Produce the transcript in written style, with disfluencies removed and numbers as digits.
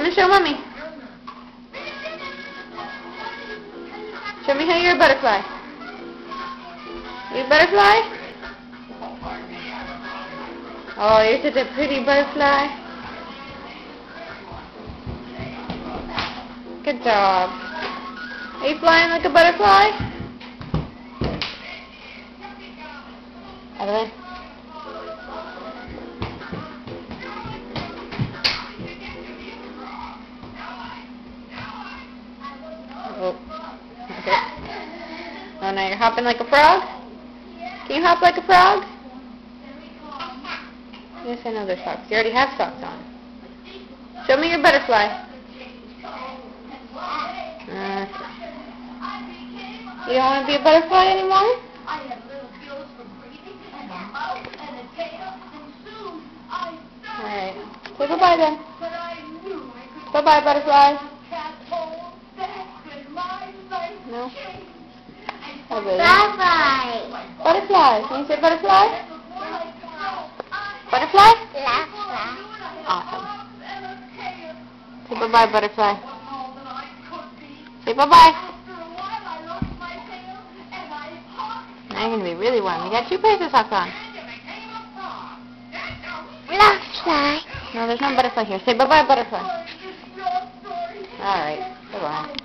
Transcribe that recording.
Come and show Mommy. Show me how you're a butterfly. You a butterfly? Oh, you're such a pretty butterfly. Good job. Are you flying like a butterfly? Out of the way. Oh, okay. Oh, now you're hopping like a frog? Can you hop like a frog? Yes, I know there's socks. You already have socks on. Show me your butterfly. You don't want to be a butterfly anymore? Alright. Say bye-bye then. Bye-bye, butterfly. No? Oh, really? Bye-bye. Butterfly. Can you say butterfly? Butterfly? Butterfly. Awesome. Say bye-bye, butterfly. Say bye-bye. Now you're going to be really warm. You got 2 pairs of socks on. Butterfly. No, there's no butterfly here. Say bye-bye, butterfly. Alright. Bye-bye.